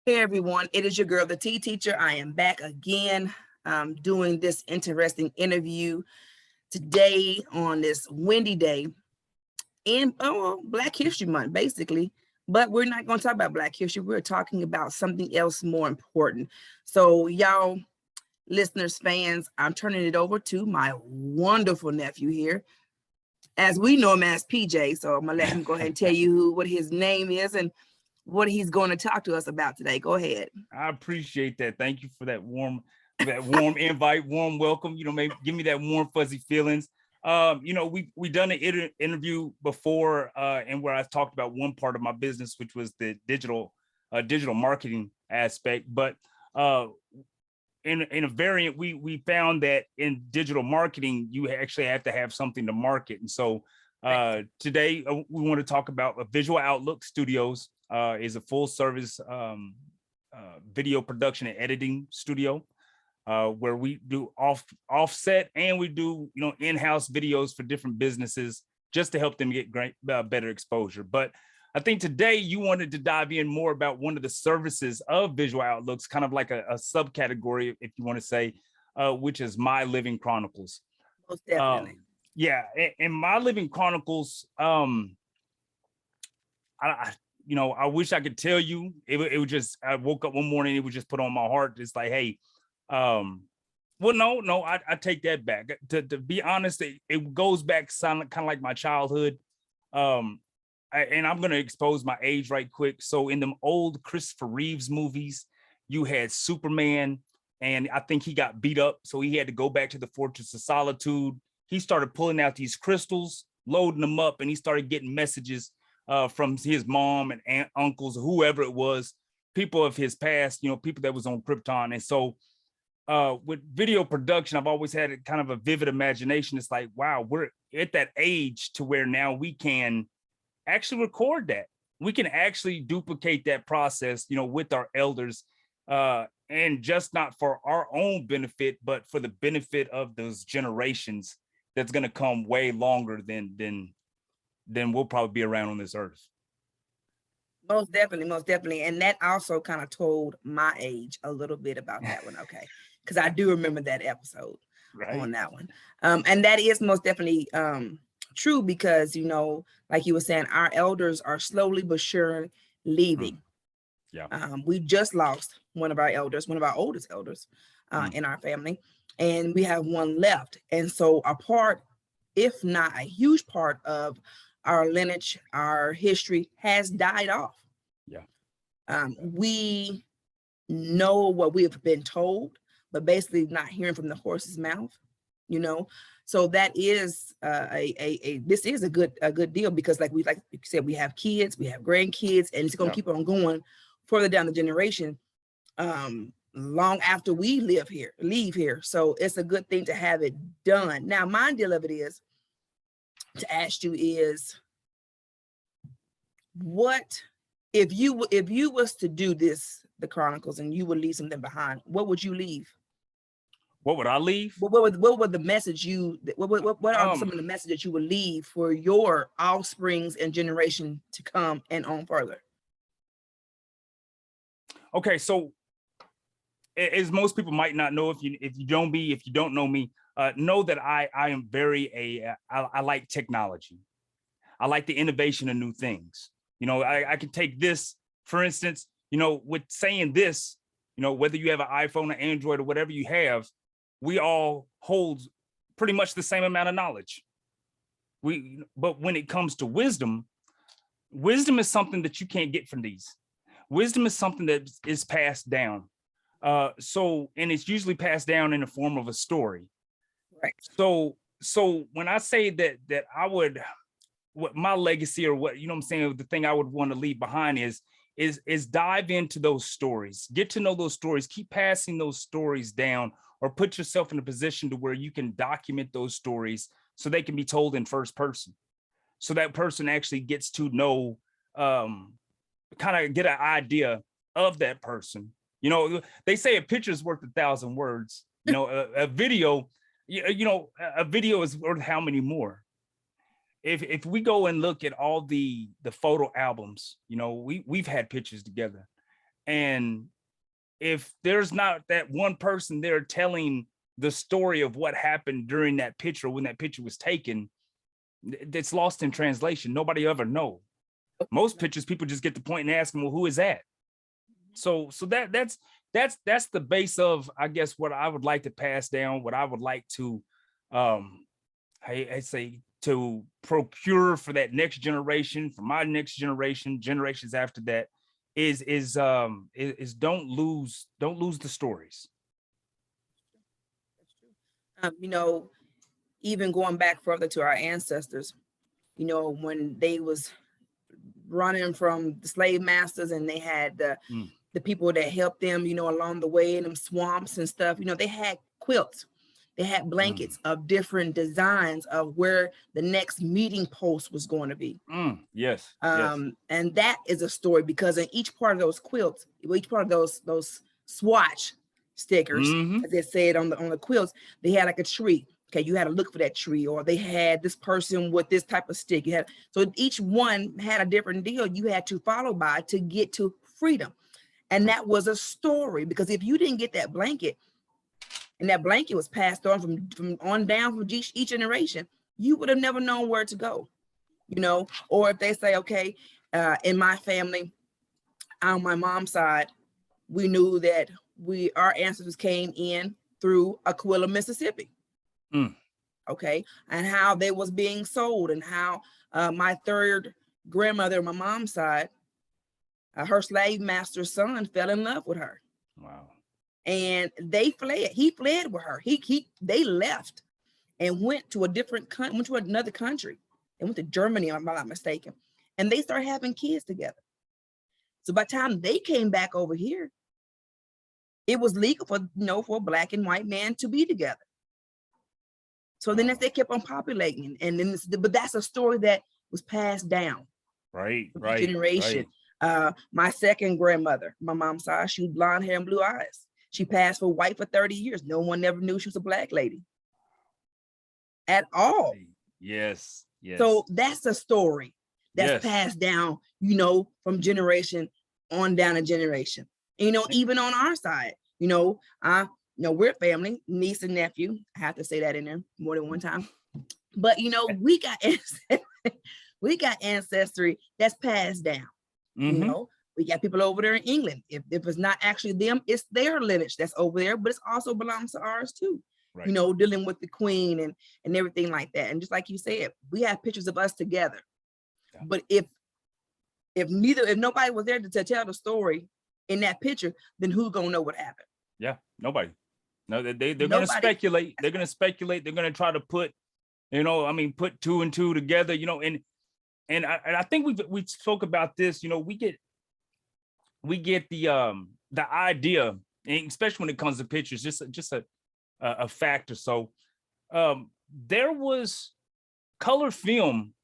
Hey everyone, it is your girl, the Tea Teacher. I am back again doing this interesting interview today on this windy day in Black History Month, basically. But we're not going to talk about Black History. We're talking about something else more important. So y'all, listeners, fans, I'm turning it over to my wonderful nephew here. As we know him as PJ, so I'm going to let him go ahead and tell you what his name is and what he's going to talk to us about today. Go ahead. I appreciate that. Thank you for that warm invite, warm welcome. Maybe give me that warm, fuzzy feelings. We done an interview before, and where I talked about one part of my business, which was the digital marketing aspect. But in a variant, we found that in digital marketing, you actually have to have something to market. And so today we want to talk about Visual Outlook Studios. Is a full service video production and editing studio where we do offset and we do in-house videos for different businesses just to help them get great better exposure. But I think today you wanted to dive in more about one of the services of Visual Outlooks, kind of like a subcategory, if you want to say, which is My Living Chronicles. Most definitely. In My Living Chronicles, I wish I could tell you. It was just, I woke up one morning, it was just put on my heart. It's like, hey, well, no, I take that back. To be honest, it goes back kind of like my childhood. And I'm going to expose my age right quick. So in them old Christopher Reeves movies, you had Superman, and I think he got beat up. So he had to go back to the Fortress of Solitude. He started pulling out these crystals, loading them up, and he started getting messages from his mom and aunt, uncles, whoever it was, people of his past, people that was on Krypton. And so with video production, I've always had kind of a vivid imagination. It's like, wow, we're at that age to where now we can actually record that. We can actually duplicate that process, with our elders, and just not for our own benefit, but for the benefit of those generations that's going to come way longer than we'll probably be around on this earth. Most definitely. And that also kind of told my age a little bit about that one. Okay. Because I do remember that episode on that one. And that is most definitely true because, like you were saying, our elders are slowly but sure leaving. We just lost one of our elders, one of our oldest elders in our family, and we have one left. And so a part, if not a huge part of our lineage, our history has died off. We know what we have been told, but basically not hearing from the horse's mouth, So that is this is a good deal because like you said, we have kids, we have grandkids, and it's gonna keep on going further down the generation long after we leave here. So it's a good thing to have it done. Now, my deal of it is to ask you is, what if you was to do the Chronicles and you would leave something behind, what would you leave? What would I leave? What would the message what are some of the messages you would leave for your offsprings and generation to come and on further? Okay, so as most people might not know, if you don't know me, know that I am I like technology. I like the innovation of new things. I can take this, for instance, with saying this, whether you have an iPhone or Android or whatever you have, we all hold pretty much the same amount of knowledge. But when it comes to wisdom is something that you can't get from these. Wisdom is something that is passed down. And it's usually passed down in the form of a story. Right. So when I say that I would, what my legacy or what, I'm saying, the thing I would want to leave behind is dive into those stories, get to know those stories, keep passing those stories down, or put yourself in a position to where you can document those stories so they can be told in first person. So that person actually gets to know, kind of get an idea of that person. They say a picture is worth 1,000 words. A video, a video is worth how many more? If we go and look at all the photo albums, we've had pictures together, And if there's not that one person there telling the story of what happened during that picture, when that picture was taken, it's lost in translation. Nobody ever know. Most pictures, people just get the point and ask them, well, who is that? So that's the base of, I guess, what I would like to pass down, what I would like to, I say, to procure for that next generation, for my next generation, generations after that, is don't lose the stories. You know, even going back further to our ancestors, you know, when they was running from the slave masters and they had the people that helped them, you know, along the way in them swamps and stuff, you know, they had quilts, they had blankets of different designs of where the next meeting post was going to be. Yes. And that is a story, because in each part of those quilts, each part of those swatch stickers, as they said on the quilts, they had like a tree. Okay, you had to look for that tree, or they had this person with this type of stick. You had, so each one had a different deal you had to follow by to get to freedom. And that was a story, because if you didn't get that blanket, and that blanket was passed on from on down from each generation, you would have never known where to go, you know. Or if they say, okay, in my family, on my mom's side, we knew that our ancestors came in through Aquila, Mississippi. Okay, and how they was being sold, and how my third grandmother on my mom's side, her slave master's son fell in love with her. Wow. And they fled. He fled with her. They left and went to another country. They went to Germany, if I'm not mistaken. And they started having kids together. So by the time they came back over here, it was legal for, you know, for a Black and white man to be together. So then as they kept on populating, and then but that's a story that was passed down. Right. Generation. My second grandmother, my mom's side, she was blonde hair and blue eyes. She passed for white for 30 years. No one ever knew she was a Black lady at all. Yes. So that's a story that's passed down, you know, from generation on down a generation. And, you know, even on our side, you know, we're family, niece and nephew. I have to say that in there more than one time. But, you know, we got ancestry that's passed down. You know, we got people over there in England. If it's not actually them, it's their lineage that's over there, but it also belongs to ours too. Right. You know, dealing with the Queen and everything like that. And just like you said, we have pictures of us together. Yeah. But if nobody was there to tell the story in that picture, then who's gonna know what happened? Yeah, nobody. No, they're gonna speculate. They're gonna speculate. They're gonna try to put, you know, I mean, put two and two together, you know, and I think we spoke about this, you know, we get the idea, and especially when it comes to pictures, just a factor. So there was color film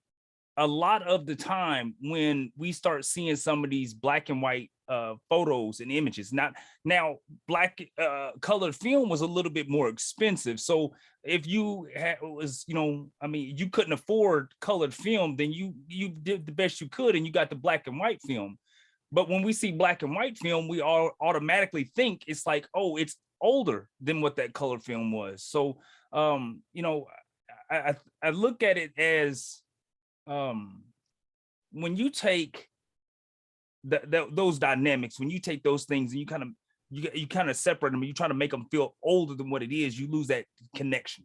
a lot of the time when we start seeing some of these black and white photos and images. Now black colored film was a little bit more expensive. So if you was, you know, I mean, you couldn't afford colored film, then you did the best you could and you got the black and white film. But when we see black and white film, we all automatically think it's like, oh, it's older than what that color film was. So you know, I look at it as when you take those dynamics, when you take those things and you kind of separate them, and you try to make them feel older than what it is, you lose that connection.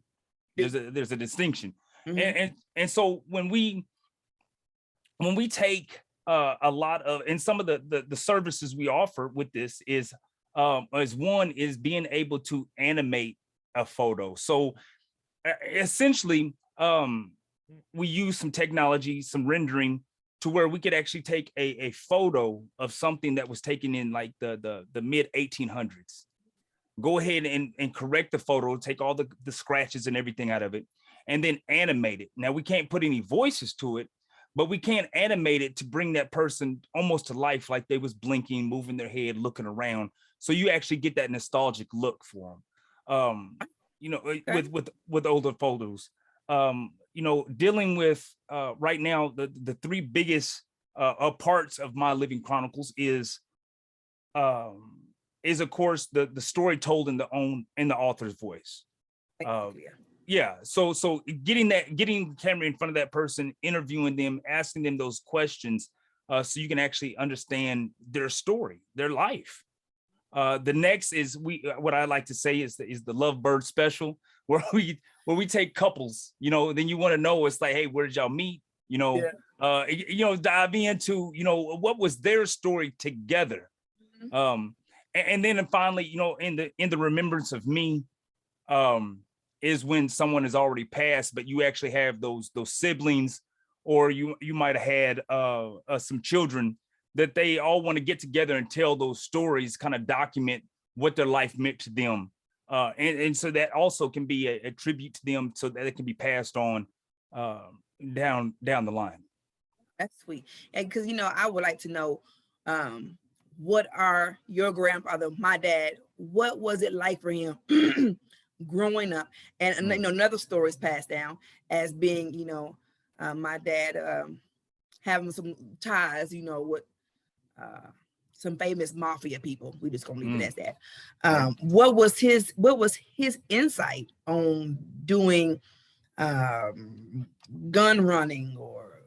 There's a distinction. Mm-hmm. And so when we take a lot of, and some of the services we offer with this is one is being able to animate a photo. So essentially we use some technology, some rendering, to where we could actually take a photo of something that was taken in like the mid 1800s, go ahead and correct the photo, take all the scratches and everything out of it, and then animate it. Now we can't put any voices to it, but we can animate it to bring that person almost to life, like they was blinking, moving their head, looking around. So you actually get that nostalgic look for them. You know, okay. with older photos. You know, dealing with right now, the three biggest parts of my living chronicles is is of course the story told in the author's voice. Yeah. So getting the camera in front of that person, interviewing them, asking them those questions, so you can actually understand their story, their life. The next is what I like to say is the Lovebird special, where we take couples, then you want to know, it's like, hey, where did y'all meet? Dive into, what was their story together. And then finally, in the Remembrance of Me, is when someone has already passed, but you actually have those siblings, or you might have had some children that they all want to get together and tell those stories, kind of document what their life meant to them. And so that also can be a tribute to them, so that it can be passed on down the line. That's sweet. And because, I would like to know, what are your grandfather, my dad, what was it like for him growing up? And another story is passed down as being, my dad having some ties, with some famous mafia people. We just gonna leave it as that. What was his insight on doing gun running, or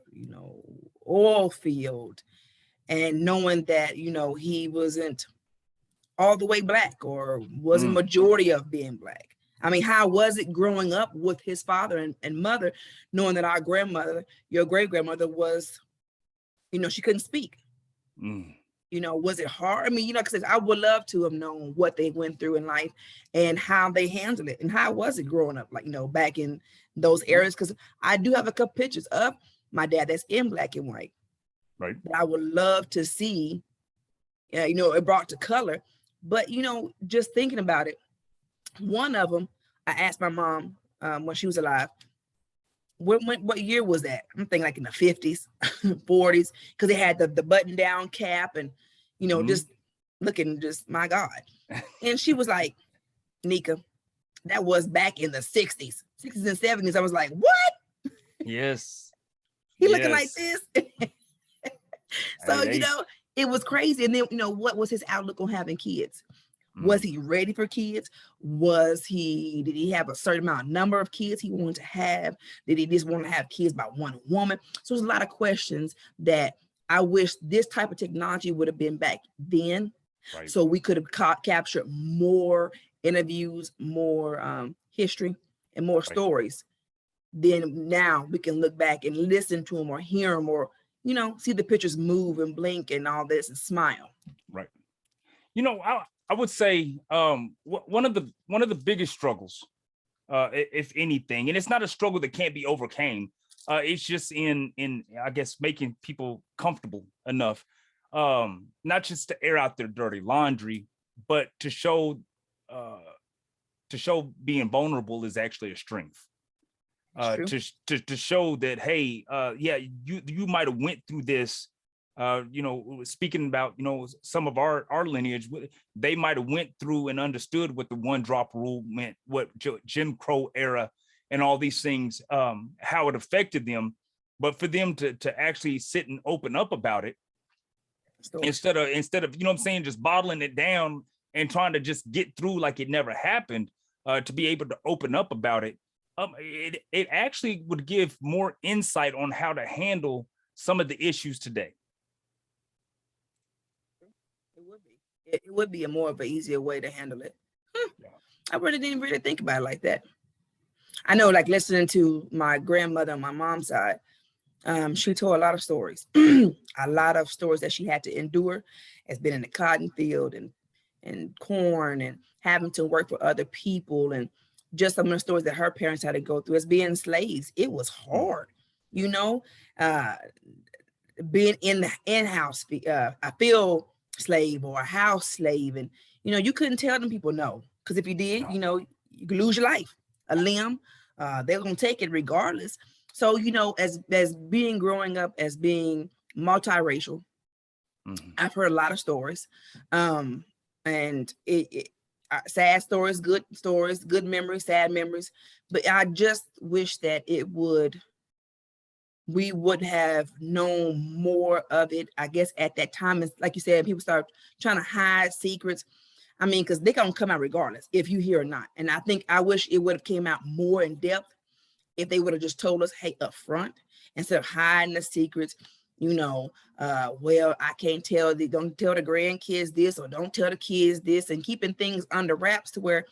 oil field, and knowing that he wasn't all the way black, or wasn't majority of being black? I mean, how was it growing up with his father and mother, knowing that our grandmother, your great grandmother, was, she couldn't speak? Was it hard? I mean, because I would love to have known what they went through in life and how they handled it, and how was it growing up, like, back in those areas. Because I do have a couple pictures of my dad that's in black and white. Right. That I would love to see, it brought to color. But, just thinking about it, one of them, I asked my mom when she was alive, what year was that? I'm thinking like in the 50s, 40s, because they had the button down cap and, just looking, just, my God. And she was like, Nika, that was back in the 60s and 70s. I was like, what? Yes. He looking like this. So, it was crazy. And then, what was his outlook on having kids? Was he ready for kids? Did he have a certain number of kids he wanted to have? Did he just want to have kids by one woman? So there's a lot of questions that I wish this type of technology would have been back then. Right. So we could have captured more interviews, more history, and more stories. Then now we can look back and listen to them, or hear them, or, see the pictures move and blink and all this and smile. Right. I would say one of the biggest struggles, if anything, and it's not a struggle that can't be overcame. It's just in I guess making people comfortable enough, not just to air out their dirty laundry, but to show being vulnerable is actually a strength. To show that, hey, yeah, you might have went through this. Speaking about, some of our lineage, they might have went through and understood what the one drop rule meant, what Jim Crow era and all these things, how it affected them. But for them to actually sit and open up about it, instead of, just bottling it down and trying to just get through like it never happened, to be able to open up about it, it actually would give more insight on how to handle some of the issues today. It would be a more of an easier way to handle it. Yeah. I didn't really think about it like that. I know, like, listening to my grandmother on my mom's side, she told a lot of stories, a lot of stories that she had to endure, has been in the cotton field and corn, and having to work for other people, and just some of the stories that her parents had to go through as being slaves. It was hard, being in the in-house, a field slave or a house slave, and you couldn't tell them people no, because if you did, you could lose your life, a limb. They're gonna take it regardless. So as growing up as being multiracial, I've heard a lot of stories, and it sad stories, good memories, sad memories. But I just wish that it would we would have known more of it, I guess, at that time. It's like you said, people start trying to hide secrets. I mean, because they're gonna come out regardless if you hear or not. And I think I wish it would have came out more in depth if they would have just told us, hey, up front, instead of hiding the secrets. Well, I can't tell don't tell the grandkids this, or don't tell the kids this, and keeping things under wraps to where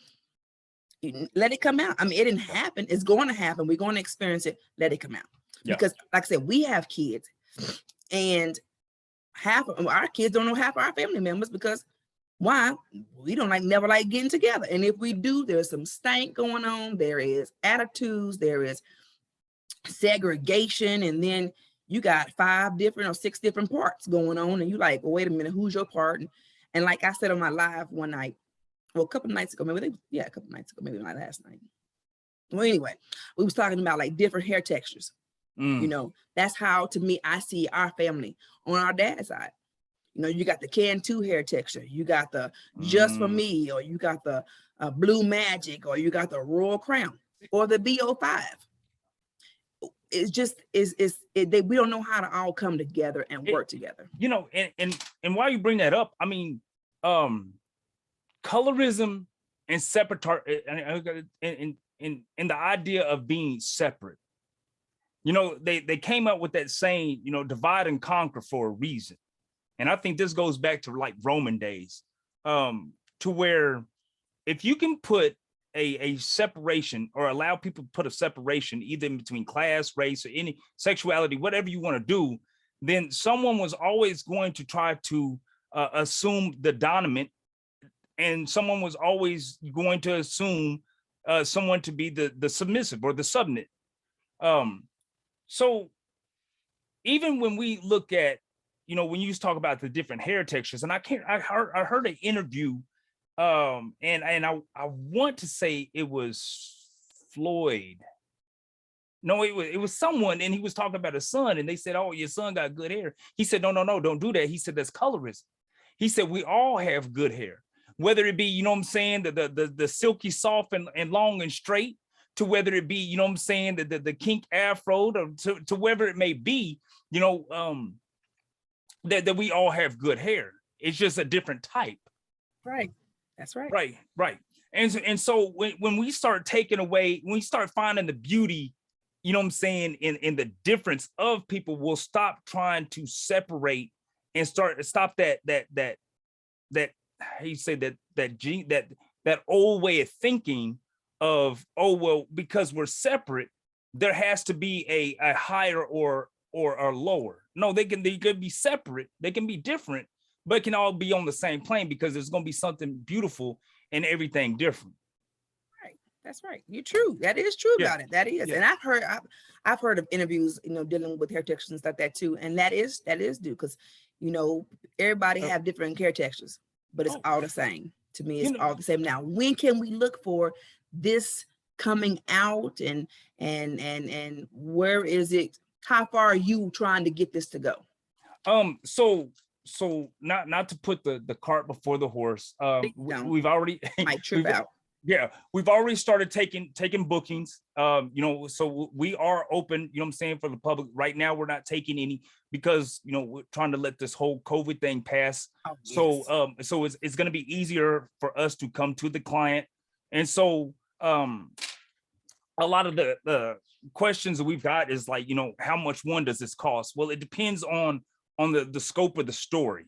you let it come out. I mean, it didn't happen. It's going to happen. We're going to experience it. Let it come out. Yeah. Because like I said, we have kids, and half of our kids don't know half of our family members, because why? We don't never like getting together. And if we do, there's some stank going on. There is attitudes, there is segregation, and then you got 5 different or 6 different parts going on, and you like, well, wait a minute, who's your part? And like I said on my live one night, well, a couple of nights ago, a couple of nights ago, maybe not last night. Well, anyway, we was talking about like different hair textures. That's how, to me, I see our family on our dad's side. You got the Cantu hair texture, you got the Just For Me, or you got the Blue Magic, or you got the Royal Crown, or the BO5. It's just we don't know how to all come together and work together. And while you bring that up, I mean, colorism and and the idea of being separate. They came up with that saying, divide and conquer for a reason. And I think this goes back to like Roman days, to where if you can put a separation, or allow people to put a separation either in between class, race, or any sexuality, whatever you want to do, then someone was always going to try to assume the dominant, and someone was always going to assume someone to be the submissive or the subnet. So even when we look at, when you talk about the different hair textures, and I heard an interview, and I want to say it was Floyd. No, it was someone, and he was talking about his son, and they said, "Oh, your son got good hair." He said, "No, don't do that." He said, "That's colorism." He said, "We all have good hair, whether it be, the silky soft and long and straight, to whether it be, the kink afro, to wherever it may be, that we all have good hair. It's just a different type." Right. That's right. Right. And so when we start taking away, when we start finding the beauty, in the difference of people, we'll stop trying to separate and stop that how you say that old way of thinking of, oh, well, because we're separate, there has to be a higher or lower. No, they could be separate, they can be different, but it can all be on the same plane, because there's going to be something beautiful and everything different. Right. That's right. You're true. That is true about it. That is. Yeah. And I've heard of interviews, dealing with hair textures and stuff like that too. And that is due, because, everybody have different hair textures, but it's all the same. To me, it's all the same. Now, when can we look for this coming out, and where is it? How far are you trying to get this to go? So not to put the cart before the horse. We've already might trip out. Yeah, we've already started taking bookings. So we are open, for the public. Right now, we're not taking any, because we're trying to let this whole COVID thing pass. Oh, yes. So it's going to be easier for us to come to the client. And so a lot of the questions that we've got is like, how much does this cost? Well, it depends on the scope of the story.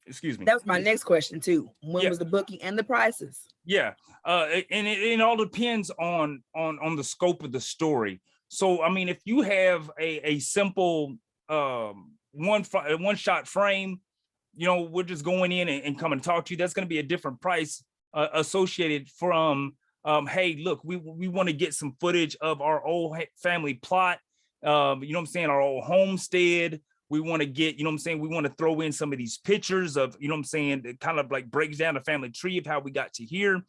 Excuse me. That was my next question too. When was the booking and the prices? Yeah, and it all depends on the scope of the story. So I mean, if you have a simple one shot frame, we're just going in and come and talk to you, that's going to be a different price associated from hey, look, we want to get some footage of our old family plot, our old homestead. We want to get, we want to throw in some of these pictures of, it kind of like breaks down the family tree of how we got to here.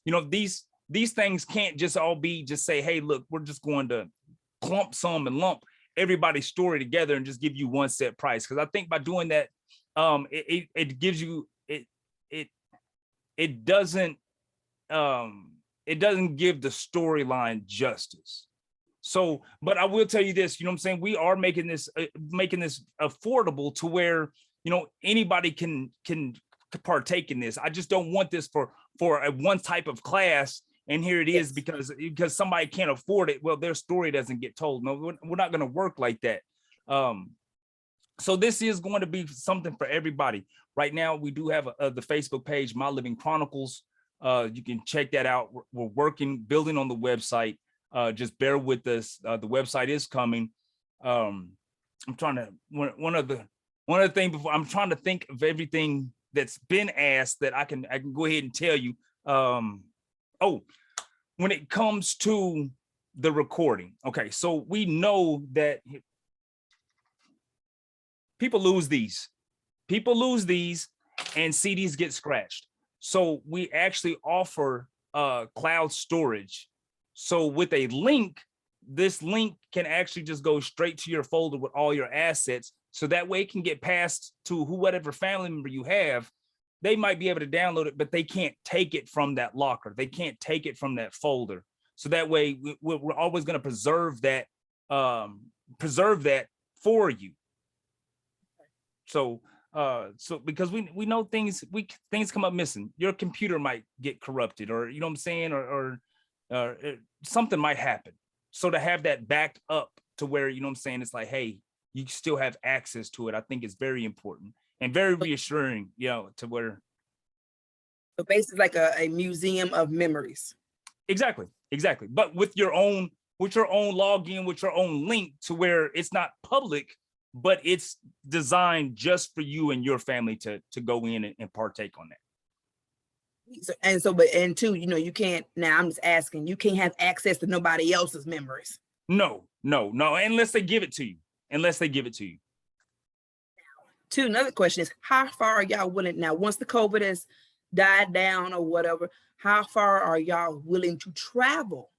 These things can't just all be just say, hey, look, we're just going to clump some and lump everybody's story together and just give you one set price. Because I think by doing that, it gives you, it doesn't give the storyline justice. So, but I will tell you this, you know what I'm saying? We are making this affordable to where, you know, anybody can partake in this. I just don't want this for a one type of class. And here it is, because somebody can't afford it. Well, their story doesn't get told. No, we're not going to work like that. So this is going to be something for everybody. Right now, we do have the Facebook page, My Living Chronicles. You can check that out. We're working, building on the website. Just bear with us. The website is coming. I'm trying to one of the things before I'm trying to think of everything that's been asked that I can go ahead and tell you. When it comes to the recording, okay, so we know that people lose these and CDs get scratched. So we actually offer cloud storage. So with a link, this link can actually just go straight to your folder with all your assets. So that way it can get passed to whatever family member you have. They might be able to download it, but they can't take it from that locker. They can't take it from that folder. So that way we're always going to preserve that for you. So because we know things come up missing. Your computer might get corrupted, or you know what I'm saying, or something might happen. So to have that backed up to where, you know what I'm saying, it's like, hey, you still have access to it. I think it's very important and very reassuring, you know, to where. So basically like a museum of memories. Exactly. But with your own login, with your own link, to where it's not public, but it's designed just for you and your family to go in and partake on that. So, and two, you know, you can't, now I'm just asking, you can't have access to nobody else's memories. No, unless they give it to you. Two, another question is, how far are y'all willing now, once the COVID has died down or whatever, how far are y'all willing to travel?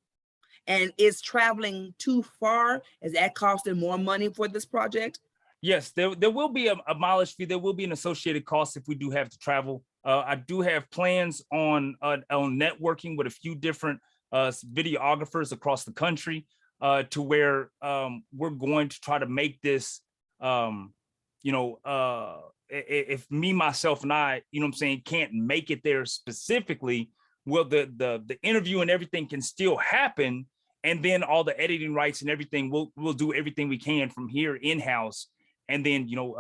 And is traveling too far? Is that costing more money for this project? Yes, there will be a mileage fee. There will be an associated cost if we do have to travel. I do have plans on networking with a few different videographers across the country, to where we're going to try to make this, if me, myself, and I, you know what I'm saying, can't make it there specifically, well, the interview and everything can still happen. And then all the editing rights and everything, we'll do everything we can from here in-house. And then, you know,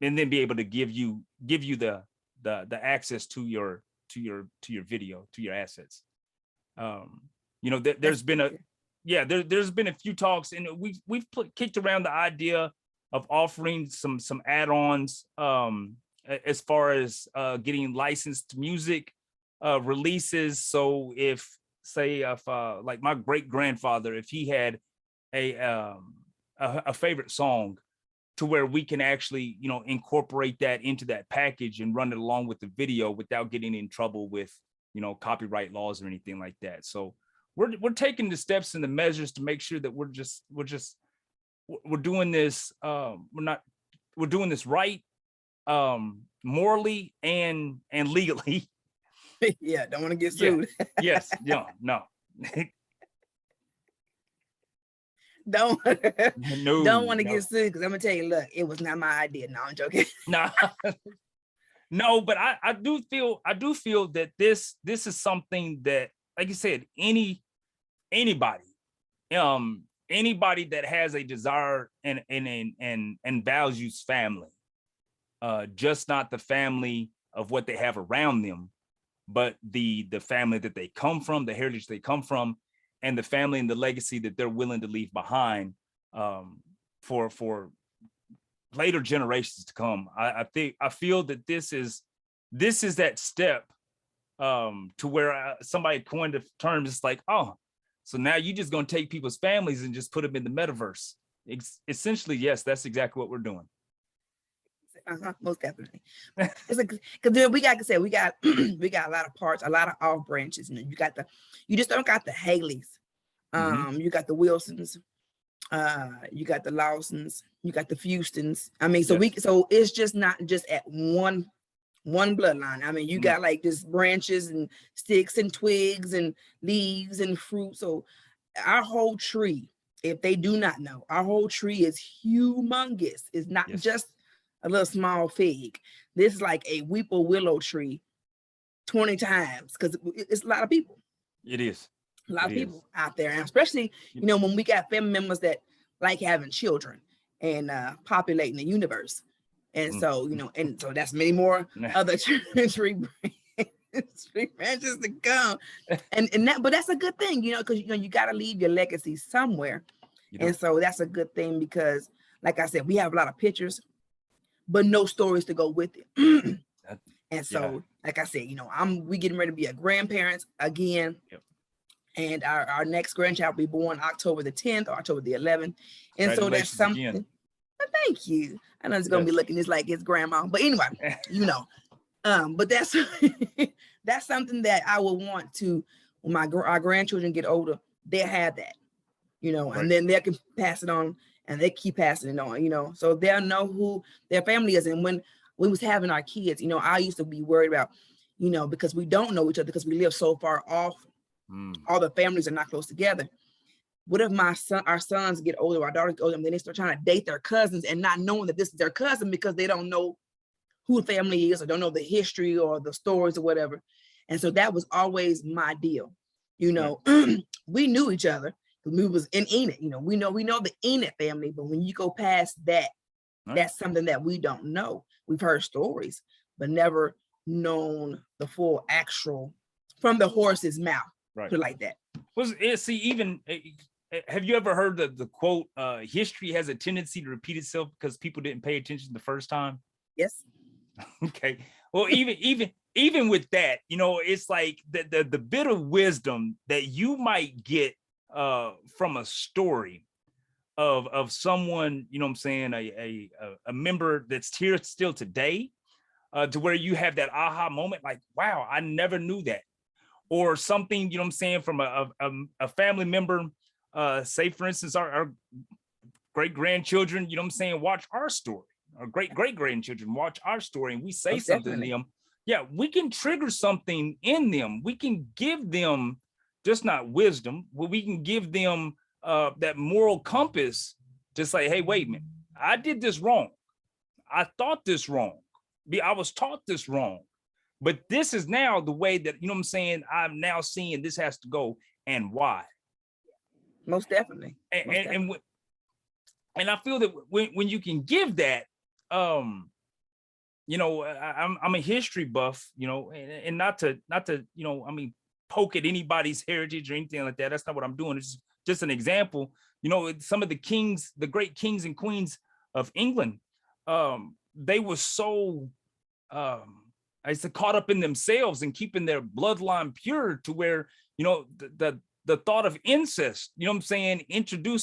and then be able to give you the access to your video, to your assets. You know, there's been a few talks, and we've kicked around the idea of offering some add-ons as far as getting licensed music releases. So if like my great grandfather, if he had a favorite song, to where we can actually, you know, incorporate that into that package and run it along with the video without getting in trouble with, you know, copyright laws or anything like that. So we're taking the steps and the measures to make sure that we're doing this. We're doing this right, morally and legally. Yeah, don't want to get sued. Yes, yeah, no. Don't want to get sued, because I'm gonna tell you, look, it was not my idea. No, I'm joking. No, but I do feel that this is something that, like you said, anybody that has a desire and values family, just not the family of what they have around them, but the family that they come from, the heritage they come from, and the family and the legacy that they're willing to leave behind for later generations to come. I feel that this is that step to where somebody coined the term. It's like, oh, so now you're just going to take people's families and just put them in the metaverse. Essentially, yes, that's exactly what we're doing. Most definitely. It's like, because we got a lot of parts, a lot of off branches. You know, you just don't got the Haleys. You got the Wilsons, you got the Lawsons, you got the Fustons. I mean, so it's just not just at one bloodline. I mean, you got like just branches and sticks and twigs and leaves and fruit. So our whole tree, if they do not know, our whole tree is humongous. It's not just a little small fig. This is like a weeper willow tree 20 times, because it's a lot of people. It is. A lot of people out there, and especially, you know, when we got family members that like having children and populating the universe. And so, you know, and so that's many more other tree branches to come. And that, but that's a good thing, you know, because, you know, you got to leave your legacy somewhere. And so that's a good thing, because like I said, we have a lot of pictures, but no stories to go with it. And so, like I said, you know, we getting ready to be a grandparents again. And our next grandchild will be born October the 10th or October the 11th. And so that's something. Again. Thank you. I know it's gonna be looking just like his grandma, but anyway, you know, but that's that's something that I would want to, when our grandchildren get older, they'll have that, you know, and then they can pass it on, and they keep passing it on, you know, so they'll know who their family is. And when we was having our kids, you know, I used to be worried about, you know, because we don't know each other, because we live so far off, all the families are not close together. What if our sons get older, our daughters get older, and then they start trying to date their cousins and not knowing that this is their cousin, because they don't know who the family is, or don't know the history or the stories or whatever. And so that was always my deal. You know, we knew each other because we was in Enid. You know, we know the Enid family, but when you go past that, that's something that we don't know. We've heard stories, but never known the full actual from the horse's mouth. Put it like that. Have you ever heard the quote, history has a tendency to repeat itself because people didn't pay attention the first time? Yes. Okay. Well, even with that, you know, it's like the bit of wisdom that you might get from a story of someone, you know what I'm saying, a member that's here still today, to where you have that aha moment, like, wow, I never knew that. Or something, you know what I'm saying, from a family member, say for instance, our great grandchildren, you know what I'm saying, watch our story, our great grandchildren watch our story, and we say something to them. Yeah, we can trigger something in them. We can give them just not wisdom, but we can give them that moral compass to say, hey, wait a minute, I did this wrong. I thought this wrong. I was taught this wrong. But this is now the way that, you know what I'm saying, I'm now seeing this has to go, and why. Most definitely. And I feel that when you can give that, you know, I'm a history buff, you know, and not to, you know, I mean, poke at anybody's heritage or anything like that. That's not what I'm doing. It's just an example. You know, some of the kings, the great kings and queens of England, they were so, I said, caught up in themselves and keeping their bloodline pure, to where, you know, the thought of incest, you know what I'm saying,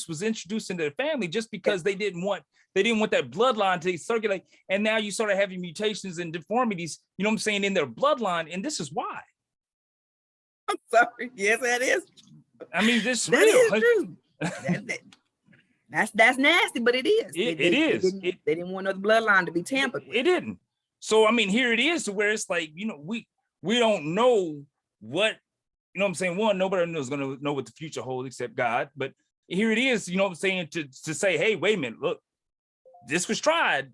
was introduced into their family, just because they didn't want that bloodline to circulate. And now you start having mutations and deformities, you know what I'm saying, in their bloodline. And this is why. I'm sorry. Yes, that is. I mean, this that real. Is true. That's nasty, but it is. They didn't want the bloodline to be tampered with. It didn't. So, I mean, here it is, to where it's like, you know, we don't know what, you know what I'm saying? One, nobody is going to know what the future holds except God. But here it is, you know what I'm saying, to say, hey, wait a minute, look, this was tried.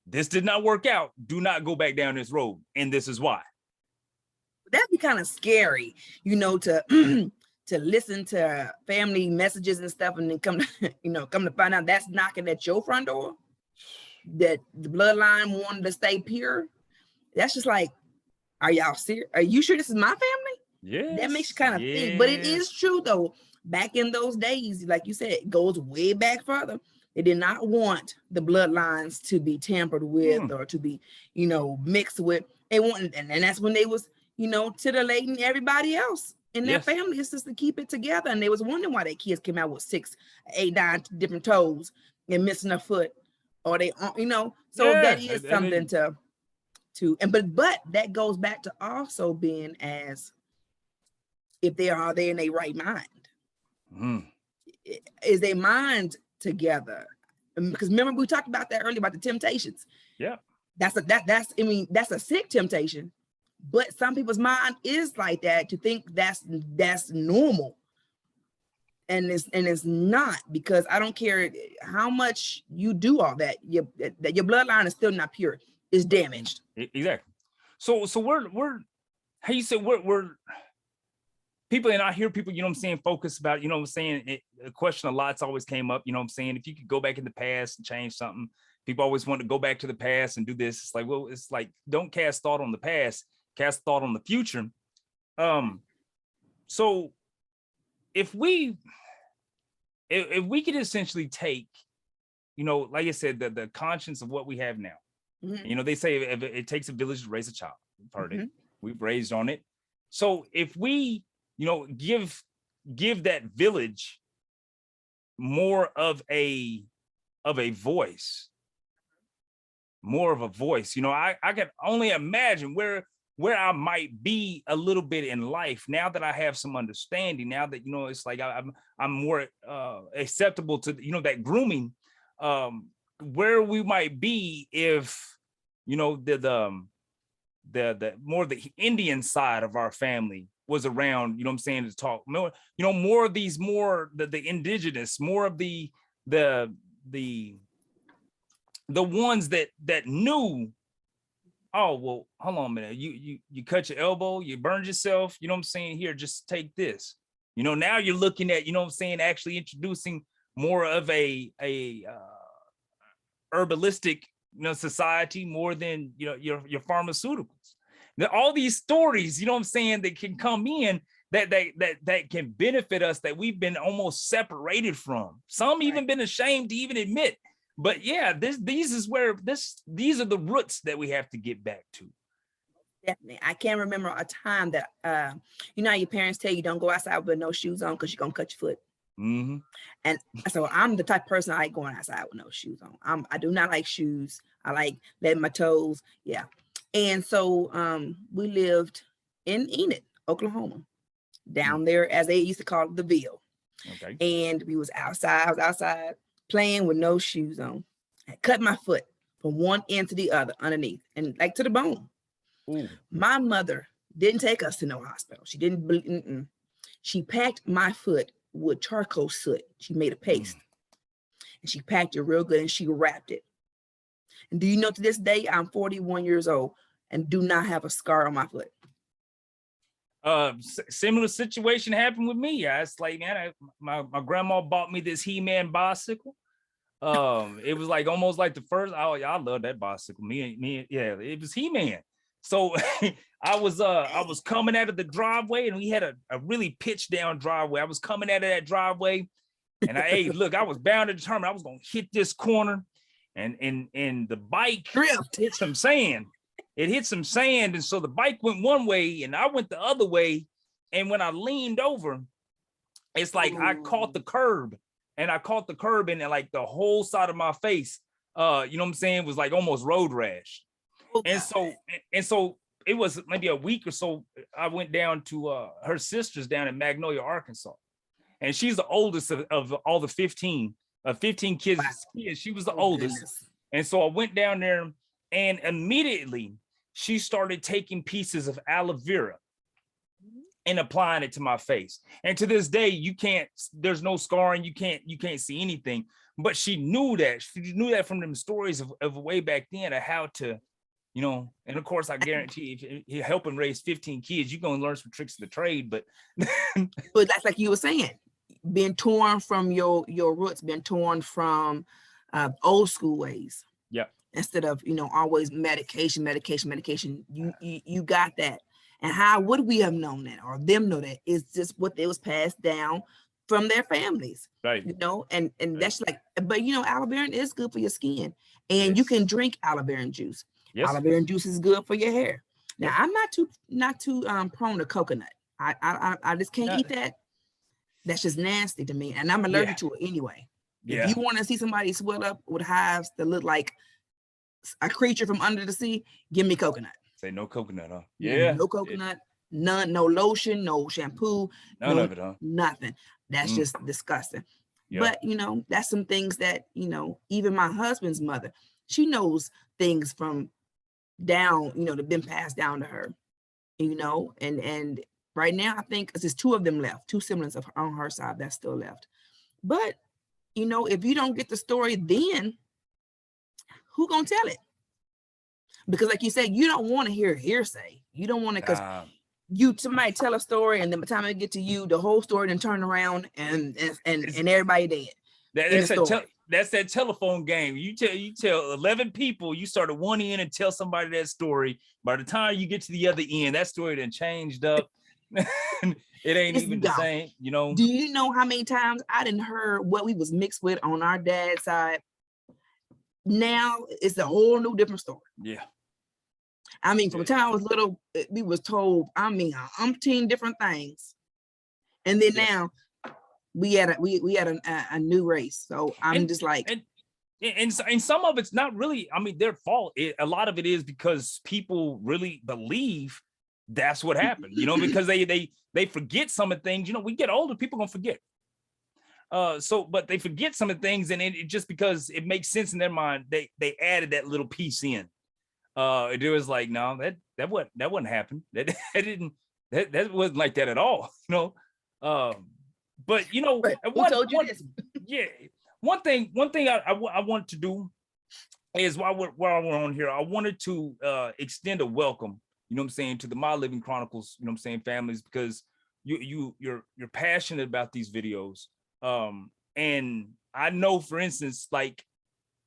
This did not work out. Do not go back down this road. And this is why. That'd be kind of scary, you know, to to listen to family messages and stuff, and then come to find out that's knocking at your front door, that the bloodline wanted to stay pure. That's just like, are y'all serious? Are you sure this is my family? Yeah, that makes you kind of think. But it is true though, back in those days, like you said, it goes way back further. They did not want the bloodlines to be tampered with or to be, you know, mixed with. They wanted, and that's when they was, you know, titillating everybody else in their family. It's just to keep it together. And they was wondering why their kids came out with 6, 8, 9 different toes and missing a foot, or they, you know. So that is something to, and but that goes back to also being as, if they in their right mind. Is their mind together? Because remember, we talked about that earlier about the temptations. Yeah, that's a sick temptation, but some people's mind is like that, to think that's normal. And it's not, because I don't care how much you do all that, your bloodline is still not pure. It's damaged. Exactly. So we're how you say we're people, and I hear people, you know what I'm saying, focus about, you know what I'm saying, a question a lot's always came up, you know what I'm saying, if you could go back in the past and change something, people always want to go back to the past and do this. It's like, well, it's like, don't cast thought on the past, cast thought on the future. So if we could essentially take, you know, like I said, the conscience of what we have now, you know, they say it takes a village to raise a child. We've heard it. We've raised on it. So if we, you know, give that village more of a voice, you know, I can only imagine where I might be a little bit in life now that I have some understanding, now that, you know, it's like I'm more acceptable to, you know, that grooming, where we might be if, you know, the more the Indian side of our family was around, you know what I'm saying, to talk more, you know, more of these, more the indigenous, more of the ones that knew, oh, well, hold on a minute, you cut your elbow, you burned yourself, you know what I'm saying, here, just take this. You know, now you're looking at, you know what I'm saying, actually introducing more of a herbalistic, you know, society, more than, you know, your pharmaceuticals. Now, all these stories, you know what I'm saying, that can come in that can benefit us, that we've been almost separated from. Some even been ashamed to even admit. But yeah, these are the roots that we have to get back to. Definitely. I can't remember a time that you know how your parents tell you don't go outside with no shoes on because you're gonna cut your foot. And so I'm the type of person I like going outside with no shoes on. I do not like shoes. I like letting my toes. Yeah. And so we lived in Enid, Oklahoma, down there, as they used to call it, the Ville. Okay. And we was outside. I was outside playing with no shoes on. I cut my foot from one end to the other underneath, and like to the bone. Ooh. My mother didn't take us to no hospital. She didn't. She packed my foot with charcoal soot. She made a paste, and she packed it real good, and she wrapped it. And do you know, to this day, I'm 41 years old and do not have a scar on my foot. Similar situation happened with me. It's like, man, my grandma bought me this He-Man bicycle. It was like almost like the first. Oh, yeah, I love that bicycle. Me, yeah, it was He-Man. So I was coming out of the driveway, and we had a really pitched down driveway. I was coming out of that driveway, and hey, look, I was bound and determined I was gonna hit this corner, and the bike hit some sand. It hit some sand, and so the bike went one way, and I went the other way. And when I leaned over, it's like I caught the curb, and then like the whole side of my face, you know what I'm saying, was like almost road rash. And so it was maybe a week or so. I went down to her sister's down in Magnolia, Arkansas, and she's the oldest of all the 15 kids. Wow. She was the oldest. Goodness. And so I went down there, and immediately she started taking pieces of aloe vera and applying it to my face. And to this day, there's no scarring, you can't see anything. But she knew that from them stories of way back then, of how to, you know, and of course, I guarantee if you're helping raise 15 kids, you're going to learn some tricks of the trade. But that's like you were saying, being torn from your roots, being torn from old school ways. Yeah. Instead of, you know, always medication. You got that. And how would we have known that, or them know that? It's just what it was passed down from their families. Right. You know, and right. That's like, but you know, aloe vera is good for your skin, and you can drink aloe vera juice. Yes. Aloe vera juice is good for your hair. Now, I'm not too prone to coconut. I just can't eat that. That's just nasty to me, and I'm allergic to it anyway. If you want to see somebody swell up with hives that look like a creature from under the sea, give me coconut. Say no coconut, huh? Yeah. No coconut, none, no lotion, no shampoo, none of it, huh? Nothing. That's just disgusting. Yeah. But you know, that's some things that, you know, even my husband's mother, she knows things from down, you know, that been passed down to her, you know, and right now, I think it's just two of them left, two siblings on her side that's still left. But, you know, if you don't get the story, then who gonna tell it? Because like you said, you don't want to hear hearsay. You don't want to, because somebody tell a story and then by the time it get to you, the whole story then turn around and everybody dead. That's that telephone game. You tell 11 people, you start at one end and tell somebody that story. By the time you get to the other end, that story done changed up. It ain't even the same, you know. Do you know how many times I didn't heard what we was mixed with on our dad's side? Now it's a whole new different story. Yeah. I mean, from the time I was little, we was told, I mean, umpteen different things. And then now we had a new race. So I'm just like, and some of it's not really, I mean, their fault. A lot of it is because people really believe that's what happened, you know, because they forget some of the things. You know, we get older, people gonna forget. But they forget some of the things, and it just because it makes sense in their mind, they added that little piece in. It was like, no, that wouldn't happen. That wasn't like that at all, you know. But you know, one thing I want to do is while we're on here, I wanted to extend a welcome, you know what I'm saying, to the My Living Chronicles, you know what I'm saying, families, because you're passionate about these videos. And I know, for instance, like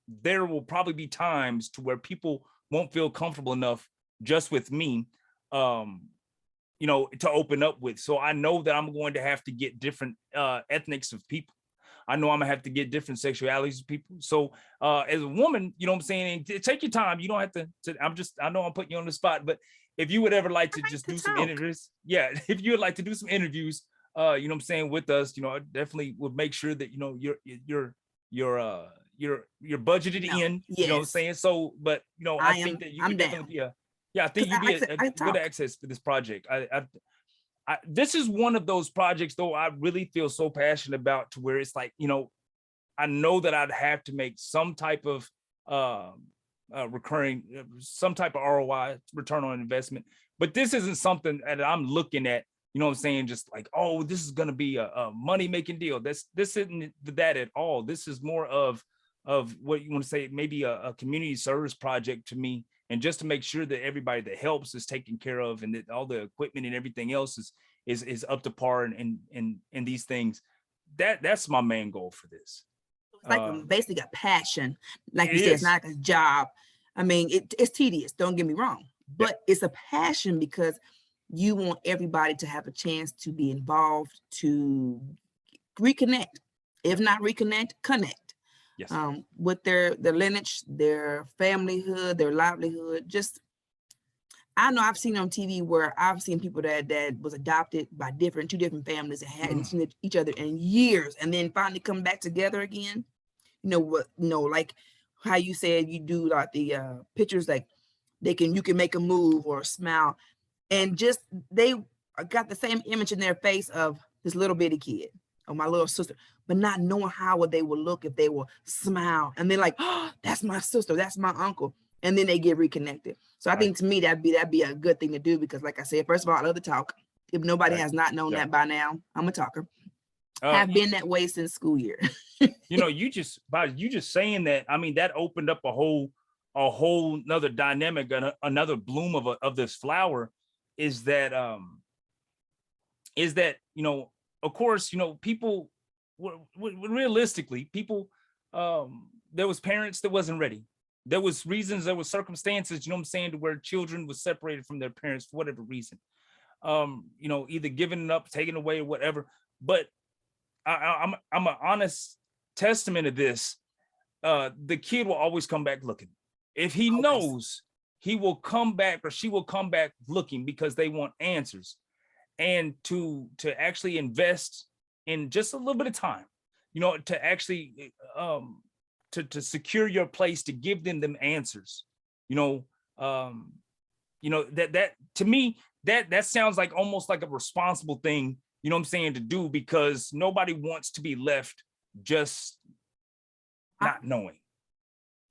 there will probably be times to where people won't feel comfortable enough just with me, you know, to open up with. So I know that I'm going to have to get different ethnics of people. I know I'm gonna have to get different sexualities of people. So as a woman, you know what I'm saying, take your time. You don't have to I know I'm putting you on the spot, but if you would ever like to just do some interviews, if you would like to do some interviews, you know what I'm saying, with us, you know, I definitely would make sure that, you know, you're budgeted in, you know what I'm saying? So, but you know, I think that you could definitely be I think you'd be a good access to this project. This is one of those projects though I really feel so passionate about, to where it's like, you know, I know that I'd have to make some type of recurring, some type of ROI, return on investment, but this isn't something that I'm looking at, you know what I'm saying, just like, oh, this is going to be a money-making deal. This isn't that at all. This is more of what you want to say, maybe a community service project to me, and just to make sure that everybody that helps is taken care of, and that all the equipment and everything else is up to par, and these things. That's my main goal for this. It's like basically a passion, like you said, it's not like a job. I mean, it's tedious, don't get me wrong, but it's a passion because you want everybody to have a chance to be involved, to reconnect, if not reconnect, connect. Yes. With their lineage, their familyhood, their livelihood. Just, I know I've seen on TV where I've seen people that was adopted by two different families and hadn't seen each other in years, and then finally come back together again. You know what? Like how you said you do like the pictures, like you can make a move or a smile, and just they got the same image in their face of this little bitty kid or my little sister, but not knowing how they would look if they will smile, and then like, oh, that's my sister, that's my uncle, and then they get reconnected. So I think to me that'd be a good thing to do, because like I said, first of all, I love to talk. If nobody has not known that by now, I'm a talker. I've been that way since school year. You know, you just saying that, I mean, that opened up a whole another dynamic, another bloom of this flower, is that you know, of course, you know, people realistically, people, there was parents that wasn't ready. There was reasons, there was circumstances, you know what I'm saying, to where children was separated from their parents for whatever reason. You know, either giving it up, taken away, or whatever. But I'm an honest testament of this. The kid will always come back looking. If he knows, he will come back, or she will come back looking, because they want answers. And to actually invest in just a little bit of time, you know, to actually to secure your place, to give them answers, you know, that to me, that sounds like almost like a responsible thing, you know what I'm saying, to do, because nobody wants to be left just not knowing.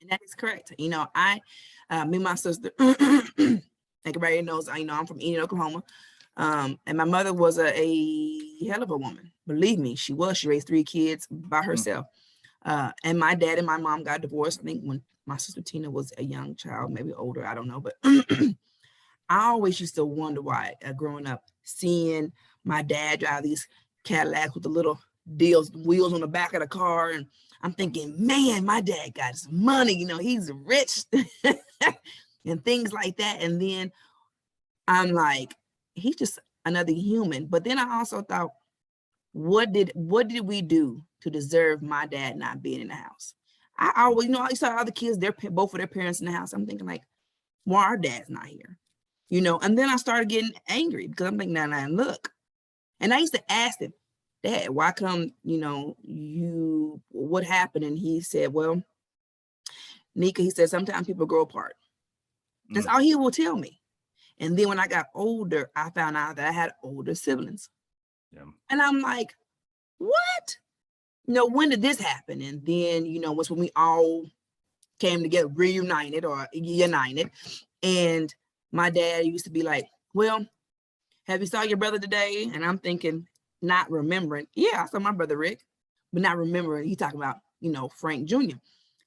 And that is correct. You know, me and my sister, like everybody knows, you know, I'm from Enid, Oklahoma. And my mother was a hell of a woman. Believe me, she was. She raised 3 kids by herself. And my dad and my mom got divorced, I think, when my sister Tina was a young child, maybe older, I don't know. But I always used to wonder why, growing up, seeing my dad drive these Cadillacs with the little wheels on the back of the car. And I'm thinking, man, my dad got some money, you know, he's rich and things like that. And then I'm like, he's just another human. But then I also thought, what did we do to deserve my dad not being in the house? I always, you know, I saw other kids, both of their parents in the house. I'm thinking like, why our dad's not here? You know, and then I started getting angry because I'm thinking, nah, look. And I used to ask him, Dad, why come, you know, what happened? And he said, well, Nika, he said, sometimes people grow apart. That's all he will tell me. And then when I got older, I found out that I had older siblings. Yeah. And I'm like, what? You know, when did this happen? And then, you know, was when we all came together, reunited or united. And my dad used to be like, well, have you saw your brother today? And I'm thinking, not remembering. Yeah, I saw my brother Rick, but not remembering. He talking about, you know, Frank Jr.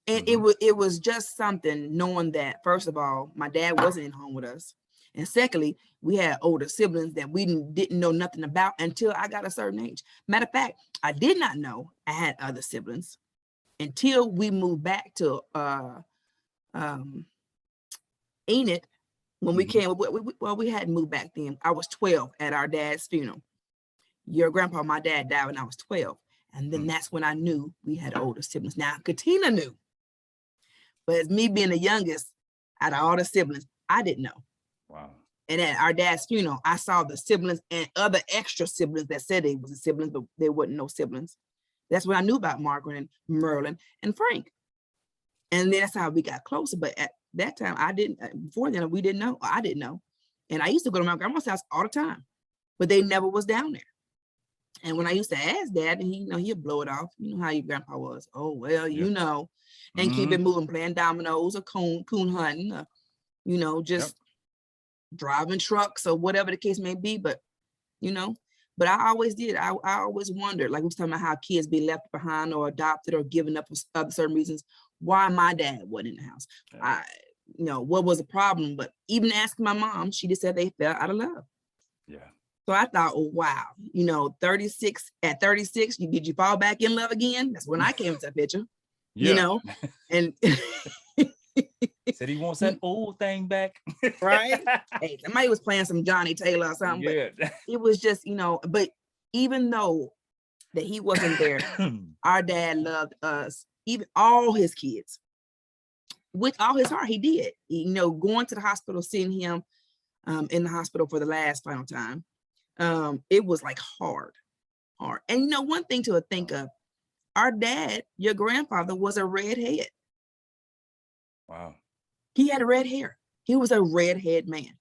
And it was just something knowing that, first of all, my dad wasn't in home with us. And secondly, we had older siblings that we didn't know nothing about until I got a certain age. Matter of fact, I did not know I had other siblings until we moved back to Enid. When we came, well, we hadn't moved back then. I was 12 at our dad's funeral. Your grandpa, my dad, died when I was 12. And then that's when I knew we had older siblings. Now, Katina knew. But as me being the youngest out of all the siblings, I didn't know. Wow. And at our dad's funeral, I saw the siblings and other extra siblings that said they was siblings, but they wasn't no siblings. That's when I knew about Margaret and Merlin and Frank. And then that's how we got closer. But at that time, I didn't, before then, we didn't know. I didn't know. And I used to go to my grandma's house all the time, but they never was down there. And when I used to ask Dad, and he, you know, he'd blow it off. You know how your grandpa was. Oh, well, you know, and keep it moving, playing dominoes or coon hunting, or, you know, just driving trucks or whatever the case may be. But, you know, but I always did. I always wondered, like we was talking about how kids be left behind or adopted or given up for other certain reasons, why my dad wasn't in the house. You know, what was the problem? But even asking my mom, she just said they fell out of love. Yeah. So I thought, oh, wow, you know, 36, did you fall back in love again? That's when I came to that picture, you know, and said he wants that old thing back. Right. Hey, somebody was playing some Johnny Taylor or something, but it was just, you know, but even though that he wasn't there, our dad loved us, even all his kids, with all his heart. He did, you know, going to the hospital, seeing him in the hospital for the last final time. It was like hard. And you know, one thing to think of, our dad, your grandfather, was a redhead. Wow. He had red hair. He was a redhead man.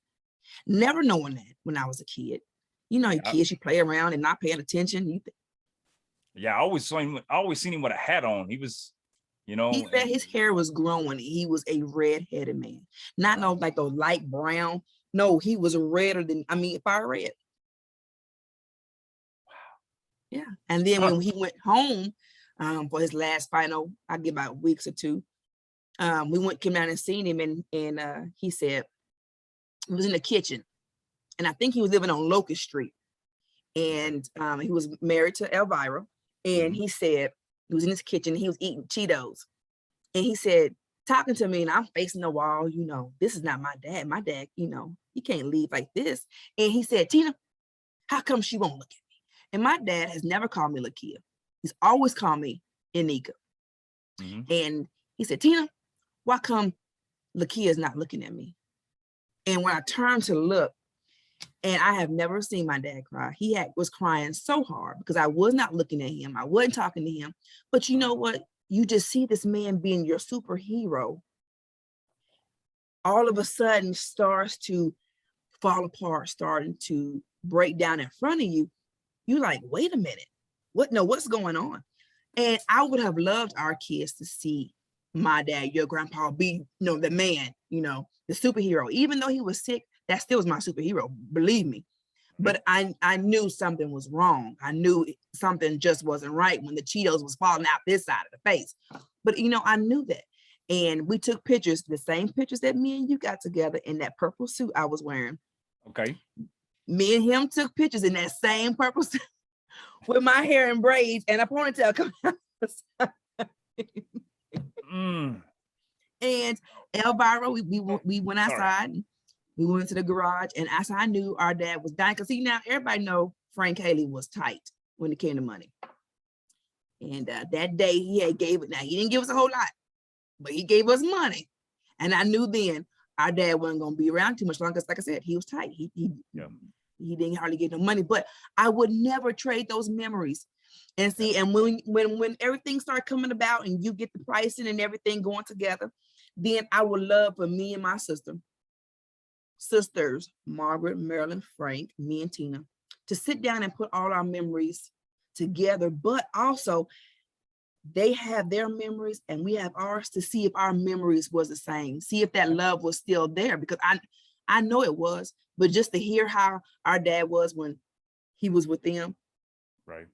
Never knowing that when I was a kid. You know, your kids, you play around and not paying attention. I always seen him with a hat on. He was, you know. He said his hair was growing. He was a red-headed man. Not no like those light brown. No, he was redder than, I mean, fire red. Yeah. And then when he went home for his last final, I give about weeks or two, we came down and seen him, and he said he was in the kitchen, and I think he was living on Locust Street, and he was married to Elvira, and he said he was in his kitchen, he was eating Cheetos, and he said, talking to me, and I'm facing the wall, you know, this is not my dad. My dad, you know, he can't leave like this. And he said, Tina, how come she won't look at me? And my dad has never called me Lakia. He's always called me Inika. And he said, Tina, why come Lakia is not looking at me? And when I turned to look, and I have never seen my dad cry. He was crying so hard because I was not looking at him. I wasn't talking to him. But you know what? You just see this man being your superhero. All of a sudden starts to fall apart, starting to break down in front of you. You're like, wait a minute, what's going on? And I would have loved our kids to see my dad, your grandpa, be, you know, the man, you know, the superhero. Even though he was sick, that still was my superhero, believe me. But I knew something was wrong. I knew something just wasn't right when the Cheetos was falling out this side of the face. But I knew that. And we took pictures, the same pictures that me and you got together in that purple suit I was wearing. Okay. Me and him took pictures in that same purple suit with my hair in braids and a ponytail coming out. And Elvira, we went outside. We went to the garage, and I knew our dad was dying. Because now everybody know Frank Haley was tight when it came to money. And that day he had gave it. Now he didn't give us a whole lot, but he gave us money. And I knew then our dad wasn't going to be around too much longer. Because like I said, he was tight. He didn't hardly get no money. But I would never trade those memories. And see, and when everything started coming about and you get the pricing and everything going together, then I would love for me and my sisters, Margaret, Marilyn, Frank, me and Tina, to sit down and put all our memories together, but also they have their memories and we have ours, to see if our memories was the same, see if that love was still there, because I know it was, but just to hear how our dad was when he was with them, right,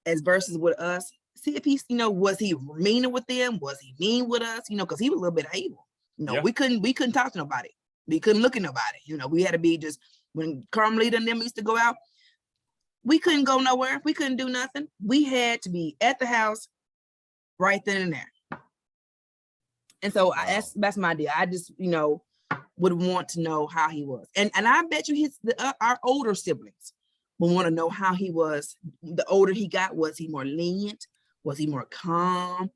as versus with us, see if he's, was he meaner with them? Was he mean with us? Because he was a little bit evil. We couldn't talk to nobody. We couldn't look at nobody. We had to be just, when Carmelita and them used to go out, we couldn't go nowhere. We couldn't do nothing. We had to be at the house right then and there. And so that's my deal. I just, would want to know how he was. And I bet you our older siblings will want to know how he was. The older he got, was he more lenient? Was he more calm?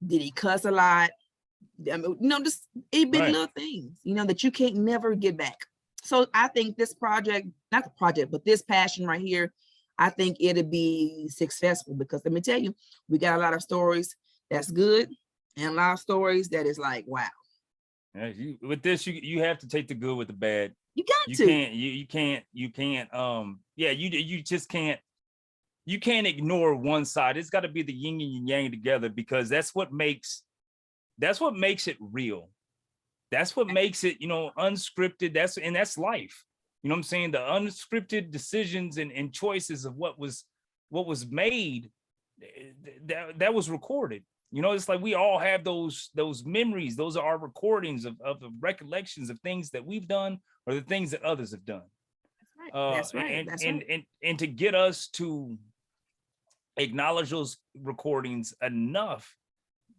Did he cuss a lot? I mean, just big little things, that you can't never get back. So I think this project, not the project, but this passion right here, I think it'll be successful, because let me tell you, we got a lot of stories that's good and a lot of stories that is like, wow. Yeah, with this, you have to take the good with the bad. You got to. You can't. You just can't. You can't ignore one side. It's got to be the yin and yang together, because that's what makes it real. That's what makes it, unscripted. That's life. You know what I'm saying? The unscripted decisions and choices of what was made, that was recorded. It's like we all have those memories. Those are our recordings of the recollections of things that we've done or the things that others have done. That's right. And to get us to acknowledge those recordings enough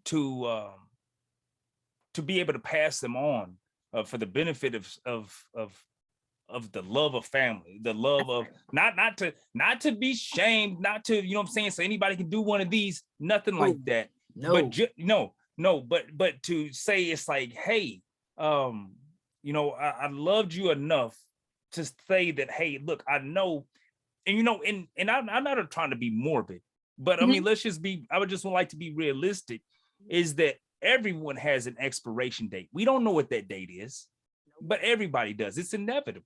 to be able to pass them on for the benefit of the love of family, the love of not to be shamed, not to, so anybody can do one of these, nothing like that. No. But to say, it's like, hey, I loved you enough to say that, hey, look, I know, and I'm not trying to be morbid, but I mean, I would just like to be realistic, is that everyone has an expiration date. We don't know what that date is, but everybody does. It's inevitable.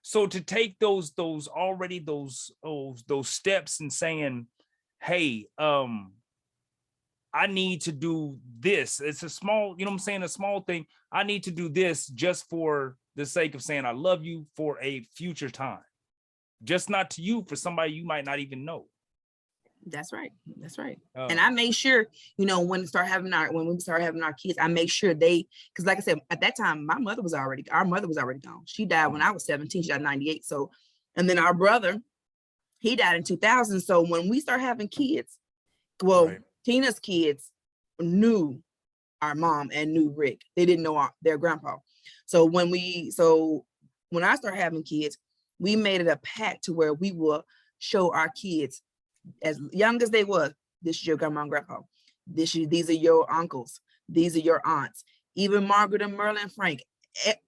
So to take those steps and saying, hey, I need to do this. It's a small, a small thing. I need to do this just for the sake of saying I love you for a future time. Just not to you, for somebody you might not even know. That's right. And I made sure, when we start having our kids, I make sure because like I said, at that time, our mother was already gone. She died when I was 17, she died in 98. So, and then our brother, he died in 2000. So when we start having kids, Tina's kids knew our mom and knew Rick. They didn't know their grandpa. So when I started having kids, we made it a pact to where we will show our kids, as young as they were, this is your grandma and grandpa. These are your uncles. These are your aunts. Even Margaret and Merlin and Frank.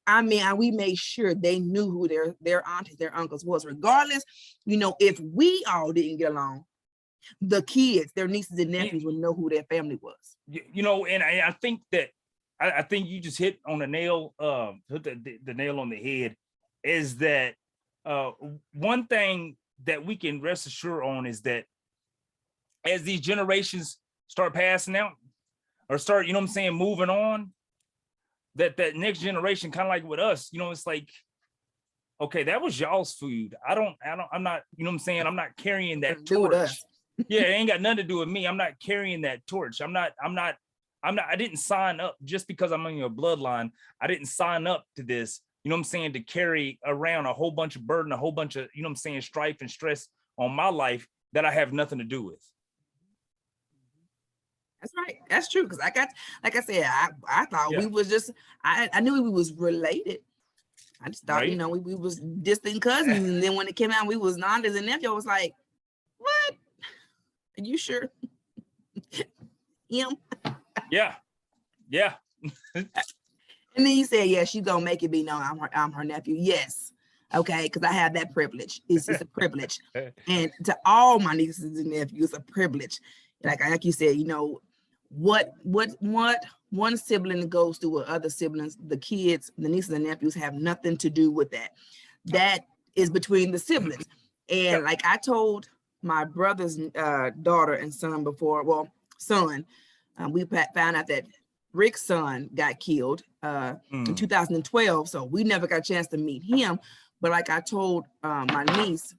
We made sure they knew who their aunties, their uncles was, regardless, if we all didn't get along, the kids, their nieces and nephews would know who their family was. And I think that I think you just hit on the nail, the nail on the head, is that one thing that we can rest assured on is that as these generations start passing out or start, moving on, that next generation, kind of like with us, it's like okay, that was y'all's food. I'm not, you know what I'm saying? I'm not carrying that Do with torch. us. Yeah, it ain't got nothing to do with me. I'm not carrying that torch. I didn't sign up just because I'm on your bloodline. I didn't sign up to this, you know what I'm saying, to carry around a whole bunch of burden, a whole bunch of, you know what I'm saying, strife and stress on my life that I have nothing to do with. That's right. That's true. Because like I said, I thought we was just, I knew we was related. I just thought, you know, we was distant cousins. And then when it came out, we was aunts and nephew. I was like, what? Are you sure? Him? Yeah. Yeah. And then you said, yeah, she's gonna make it be known I'm her nephew. Yes. Okay, because I have that privilege. It's a privilege. And to all my nieces and nephews, it's a privilege. Like you said, you know, what one sibling goes through with other siblings, the kids, the nieces and nephews have nothing to do with that. That is between the siblings. And like I told my brother's daughter and son before, well, son, we found out that Rick's son got killed in 2012. So we never got a chance to meet him. But like I told my niece,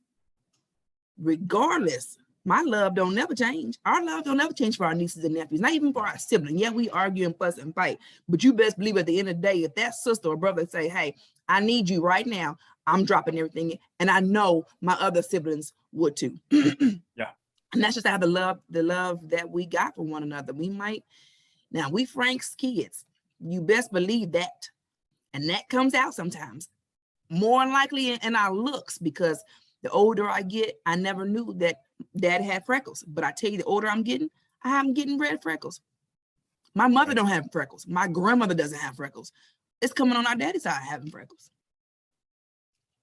regardless, my love don't never change. Our love don't never change for our nieces and nephews, not even for our siblings. Yeah, we argue and fuss and fight, but you best believe at the end of the day, if that sister or brother say, hey, I need you right now, I'm dropping everything. And I know my other siblings would too. Yeah. And that's just how the love that we got for one another. Now we Frank's kids. You best believe that. And that comes out sometimes. More likely in our looks, because the older I get, I never knew that Dad had freckles. But I tell you, the older I'm getting red freckles. My mother don't have freckles. My grandmother doesn't have freckles. It's coming on our daddy's side having freckles.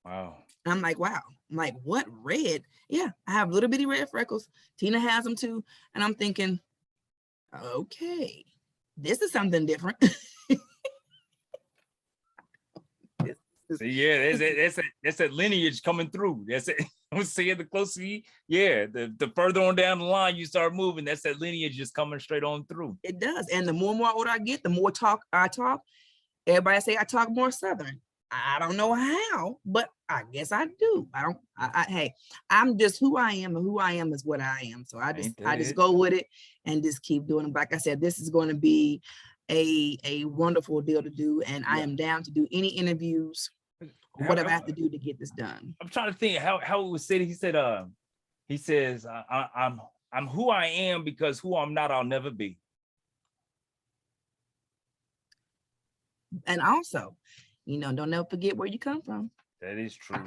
Wow. And I'm like, wow. I'm like, what, red? Yeah, I have little bitty red freckles. Tina has them too. And I'm thinking, okay, this is something different. Yeah, that's that lineage coming through. That's it. I'm saying the closer you, the further on down the line you start moving, that's that lineage just coming straight on through. It does. And the more and more older I get, the more I talk. Everybody say I talk more Southern. I don't know how, but I guess I do. Hey, I'm just who I am, and who I am is what I am. So I just go with it and just keep doing it. Like I said, this is going to be a wonderful deal to do, and I am down to do any interviews, whatever I have to do to get this done. I'm trying to think how it was said. He says, I'm who I am because who I'm not, I'll never be. And also, you know, don't ever forget where you come from. That is true.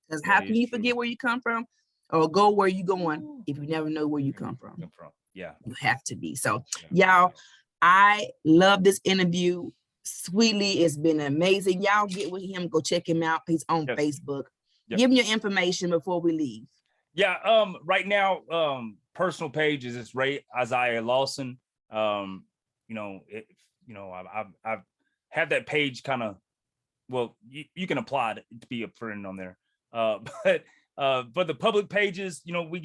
Because how can you forget where you come from or go where you going if you never know where you come from? Yeah. You have to be. So y'all, I love this interview. Sweetly, it's been amazing. Y'all get with him, go check him out. He's on Facebook. Give him your information before we leave. Yeah, right now, personal page is it's Ray Isaiah Lawson. You know, I've had that page kind of, well, you can apply to be a friend on there. But for the public pages, you know, we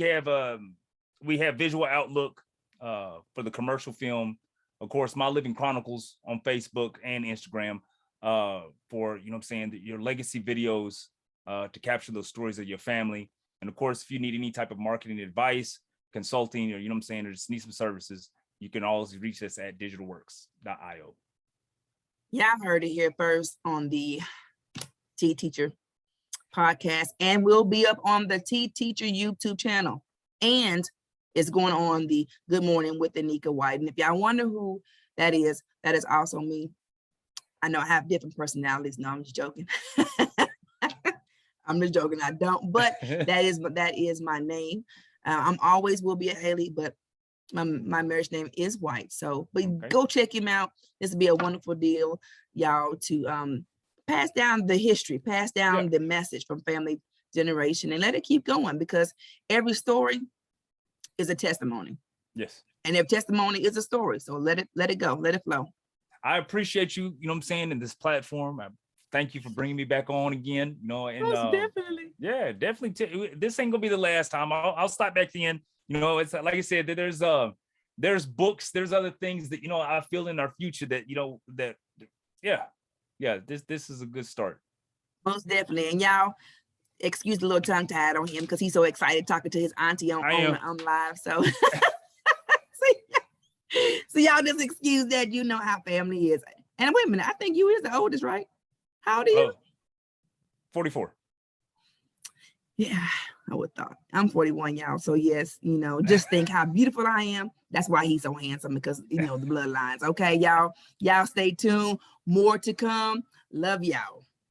have Visual Outlook for the commercial film. Of course, My Living Chronicles on Facebook and Instagram for, you know what I'm saying, your legacy videos to capture those stories of your family. And of course, if you need any type of marketing advice, consulting, or, you know what I'm saying, or just need some services, you can always reach us at digitalworks.io. Yeah, I've heard it here first on the T Teacher podcast, and we'll be up on the T Teacher YouTube channel. And it's going on the Good Morning with Anika White. And if y'all wonder who that is also me. I know I have different personalities. No, I'm just joking. I'm just joking. I don't, but that is my name. I'm always will be a Haley, but my marriage name is White. So, but go check him out. This will be a wonderful deal, y'all, to pass down the history, pass down the message from family generation, and let it keep going, because every story is a testimony. Yes. And if testimony is a story, so let it go, let it flow. I appreciate you, you know what I'm saying, in this platform. Thank you for bringing me back on again, you know, and definitely. Yeah, definitely. This ain't gonna be the last time. I'll stop back in. You know, it's like I said, there's books, there's other things that, you know, I feel in our future that, you know, that this is a good start. Most definitely. And y'all, excuse the little tongue tied on him because he's so excited talking to his auntie on live. So, so y'all just excuse that. You know how family is. And wait a minute, I think you is the oldest, right? How old are you? 44. Yeah, I would thought. I'm 41, y'all. So yes, you know, just think how beautiful I am. That's why he's so handsome, because you know the bloodlines. Okay, y'all. Y'all stay tuned. More to come. Love y'all.